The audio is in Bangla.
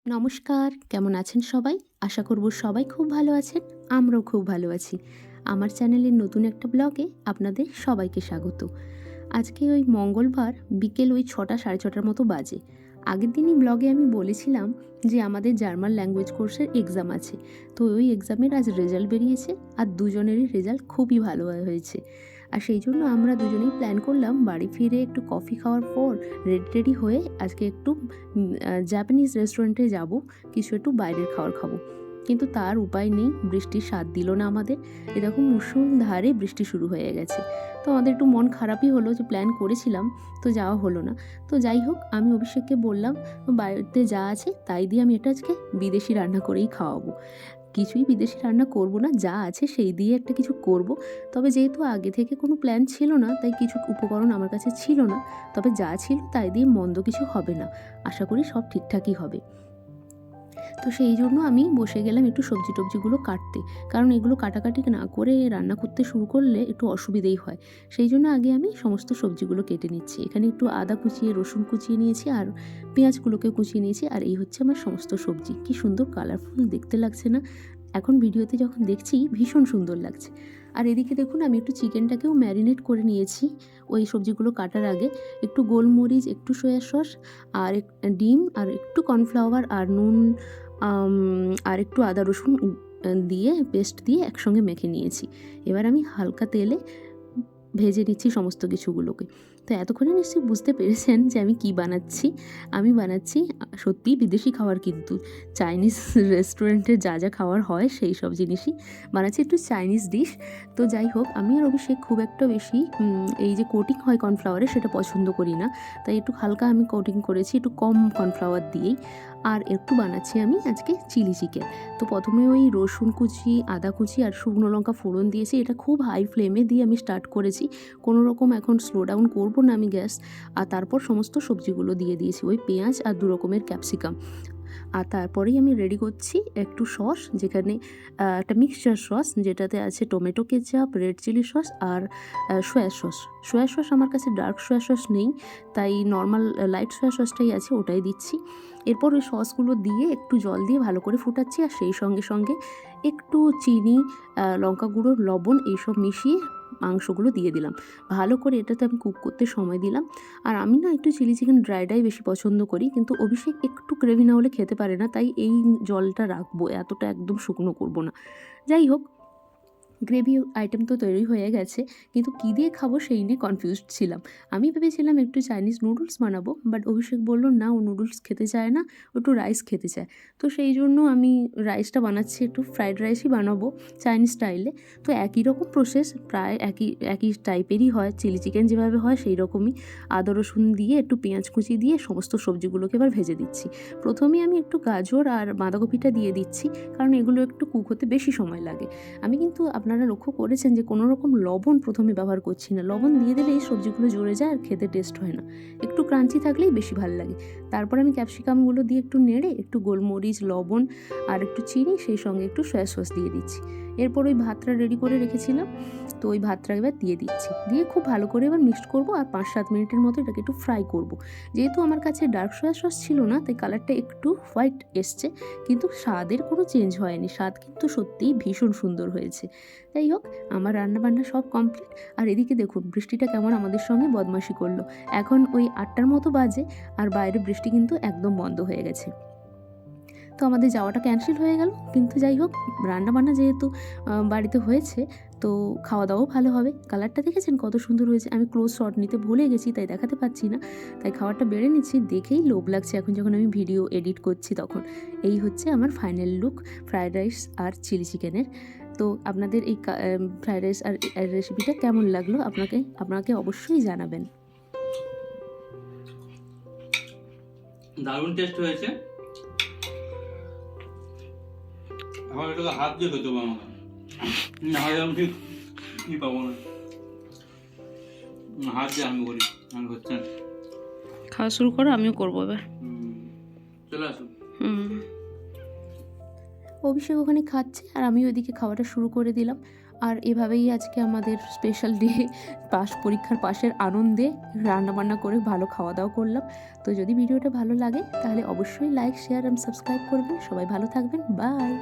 নমস্কার, কেমন আছেন সবাই? আশা করব সবাই খুব ভালো আছেন। আমরাও খুব ভালো আছি। আমার চ্যানেলের নতুন একটা ব্লগে আপনাদের সবাইকে স্বাগত। আজকে ওই মঙ্গলবার বিকেল ওই ৬টা ৬:৩০টার মতো বাজে। আগের দিনই ব্লগে আমি বলেছিলাম যে আমাদের জার্মান ল্যাঙ্গুয়েজ কোর্সের এক্সাম আছে। তো ওই এক্সামের আজ রেজাল্ট বেরিয়েছে আর দুজনেরই রেজাল্ট খুবই ভালো হয়েছে। আর সেই জন্য আমরা দুজনেই প্ল্যান করলাম বাড়ি ফিরে একটু কফি খাওয়ার পর রেডি হয়ে আজকে একটু জাপানিজ রেস্টুরেন্টে যাব, কিছু একটু বাইরের খাবার খাবো। কিন্তু তার উপায় নেই, বৃষ্টির সাথ দিল না আমাদের। এরকম মুষলধারে বৃষ্টি শুরু হয়ে গেছে। তো আমাদের একটু মন খারাপই হলো যে প্ল্যান করেছিলাম তো যাওয়া হলো না। তো যাই হোক, আমি অভিষেককে বললাম বাড়িতে যা আছে তাই দিয়ে আমি এটা আজকে বিদেশি রান্না করেই খাওয়াবো। কিছুই বিদেশি রান্না করব না, যা আছে সেই দিয়ে একটা কিছু করব। তবে যেহেতু আগে থেকে কোনো প্ল্যান ছিল না, তাই কিছু উপকরণ আমার কাছে ছিল না। তবে যা ছিল তাই দিয়ে মন্দ কিছু হবে না। আশা করি সব ঠিকঠাকই হবে। তো সেই জন্য আমি বসে গেলাম একটু সবজি টবজিগুলো কাটতে। কারণ এগুলো কাটাকাটি না করে রান্না করতে শুরু করলে একটু অসুবিধেই হয়। সেই জন্য আগে আমি সমস্ত সবজিগুলো কেটে নিচ্ছি। এখানে একটু আদা কুচিয়ে, রসুন কুচিয়ে নিয়েছি আর পেঁয়াজগুলোকেও কুচিয়ে নিয়েছি। আর এই হচ্ছে আমার সমস্ত সবজি। কি সুন্দর কালারফুল দেখতে লাগছে না? এখন ভিডিওতে যখন দেখছি ভীষণ সুন্দর লাগছে। আর এদিকে দেখুন, আমি একটু চিকেনটাকেও ম্যারিনেট করে নিয়েছি ওই সবজিগুলো কাটার আগে। একটু গোলমরিচ, একটু সয়া সস আর ডিম আর একটু কর্নফ্লাওয়ার আর নুন, আর একটু আদা রসুন দিয়ে পেস্ট দিয়ে একসঙ্গে মেখে নিয়েছি। এবার আমি হালকা তেলে ভেজে নিচ্ছি সমস্ত কিছুগুলোকে। তো এতক্ষণে নিশ্চয়ই বুঝতে পেরেছেন যে আমি কি বানাচ্ছি। আমি বানাচ্ছি সত্যিই বিদেশি খাবার, কিন্তু চাইনিজ রেস্টুরেন্টের যা যা খাবার হয় সেই সব জিনিসই বানাচ্ছি, একটু চাইনিজ ডিশ। তো যাই হোক, আমি আর অভিষেক খুব একটা বেশি এই যে কোটিং হয় কর্নফ্লাওয়ারে সেটা পছন্দ করি না। তাই একটু হালকা আমি কোটিং করেছি, একটু কম কর্নফ্লাওয়ার দিয়েই। আর একটু বানাচ্ছি আমি আজকে চিলি চিকেন। তো প্রথমে ওই রসুন কুচি, আদা কুচি আর শুকনো লঙ্কা ফোড়ন দিয়েছি। এটা খুব হাই ফ্লেমে দিয়ে আমি স্টার্ট করেছি। কোনো রকম এখন স্লো ডাউন করব না আমি গ্যাস। আর তারপর সমস্ত সবজিগুলো দিয়ে দিয়েছি, ওই পেঁয়াজ আর 2 রকমের ক্যাপসিকাম। আর তারপরেই আমি রেডি করছি একটু সস, যেখানে একটা মিক্সচার সস যেটাতে আছে tomato ketchup, red chilli sauce আর সয়া সস। সয়া সস আমার কাছে ডার্ক সয়া সস নেই, তাই নর্মাল লাইট সয়া সসটাই আছে, ওটাই দিচ্ছি। এরপর ওই সসগুলো দিয়ে একটু জল দিয়ে ভালো করে ফুটাচ্ছি। আর সেই সঙ্গে সঙ্গে একটু চিনি, লঙ্কা গুঁড়ো, লবণ এইসব মিশিয়ে মাংসগুলো দিয়ে দিলাম। ভালো করে এটাতে আমি কুক করতে সময় দিলাম। আর আমি না একটু চিলি চিকেন ড্রাইটাই বেশি পছন্দ করি, কিন্তু অভিষেক একটু গ্রেভি না হলে খেতে পারে না, তাই এই জলটা রাখবো, এতটা একদম শুকনো করব না। যাই হোক, গ্রেভি আইটেম তো তৈরি হয়ে গেছে, কিন্তু কী দিয়ে খাবো সেই নিয়ে কনফিউজড ছিলাম। আমি ভেবেছিলাম একটু চাইনিজ নুডলস বানাবো, বাট অভিষেক বলল না, ও নুডলস খেতে চায় না, ও একটু রাইস খেতে চায়। তো সেই জন্য আমি রাইসটা বানাচ্ছি, একটু ফ্রাইড রাইসই বানাবো চাইনিজ স্টাইলে। তো একই রকম প্রসেস, প্রায় একই একই টাইপেরই হয়, চিলি চিকেন যেভাবে হয় সেই রকমই। আদা রসুন দিয়ে একটু পেঁয়াজ কুচি দিয়ে সমস্ত সবজিগুলোকে এবার ভেজে দিচ্ছি। প্রথমেই আমি একটু গাজর আর বাঁধাকপিটা দিয়ে দিচ্ছি, কারণ এগুলো একটু কুক হতে বেশি সময় লাগে। আমি কিন্তু আপনারা লক্ষ্য করেছেন যে কোনো রকম লবণ প্রথমে ব্যবহার করছি না। লবণ দিয়ে দিলেই সবজিগুলো জ্বলে যায় আর খেতে টেস্ট হয় না। একটু ক্রাঞ্চি থাকলেই বেশি ভালো লাগে। তারপর আমি ক্যাপসিকামগুলো দিয়ে একটু নেড়ে একটু গোলমরিচ, লবণ আর একটু চিনি, সেই সঙ্গে একটু সয়া সস দিয়ে দিচ্ছি। এরপর ওই ভাতটা রেডি করে রেখেছিলাম, তো ওই ভাতটা এবার দিয়ে দিচ্ছি। দিয়ে খুব ভালো করে এবার মিক্সড করবো আর 5-7 মিনিটের মতো এটাকে একটু ফ্রাই করব। যেহেতু আমার কাছে ডার্ক সয়া সস ছিল না, তাই কালারটা একটু হোয়াইট এসছে, কিন্তু স্বাদের কোনো চেঞ্জ হয়নি। স্বাদ কিন্তু সত্যিই ভীষণ সুন্দর হয়েছে। যাই হোক, আমার রান্নাবান্না সব কমপ্লিট। আর এদিকে দেখুন বৃষ্টিটা কেমন আমাদের সঙ্গে বদমাশি করলো। এখন ওই 8টার মতো বাজে আর বাইরে বৃষ্টি কিন্তু একদম বন্ধ হয়ে গেছে। তো আমাদের যাওয়াটা ক্যান্সেল হয়ে গেল। কিন্তু যাই হোক, রান্নাবান্না যেহেতু বাড়িতে হয়েছে, তো খাওয়া দাওয়াও ভালো হবে। কালারটা দেখেছেন কত সুন্দর হয়েছে? আমি ক্লোজ শট নিতে ভুলে গেছি, তাই দেখাতে পাচ্ছি না। তাই খাবারটা বেড়ে নিচ্ছি, দেখেই লোভ লাগছে এখন যখন আমি ভিডিও এডিট করছি তখন। এই হচ্ছে আমার ফাইনাল লুক ফ্রায়েড রাইস আর চিলি চিকেনের। তো আপনাদের এই ফ্রায়েড রাইস আর রেসিপিটা কেমন লাগলো আপনাকে অবশ্যই জানাবেন। দারুণ টেস্ট হয়েছে। এখন এটাকে হাত দিয়ে খেতে হবে আমাকে, না হলে আমি ঠিক কি পাবো না। হাত দিয়ে আমি করি, আমি হচ্ছে না। খাওয়া শুরু করো, আমিও করবো এবার। চলে আসুন। অভিষেক ওখানে খাচ্ছে আর আমি ওইদিকে খাওয়াটা শুরু করে দিলাম। আর এভাবেই আজকে আমাদের স্পেশাল ডে, পরীক্ষার পাশের আনন্দে রান্নাবান্না করে ভালো খাওয়া দাওয়া করলাম। তো যদি ভিডিওটা ভালো লাগে তাহলে অবশ্যই লাইক, শেয়ার অ্যান্ড সাবস্ক্রাইব করবেন। সবাই ভালো থাকবেন, বাই।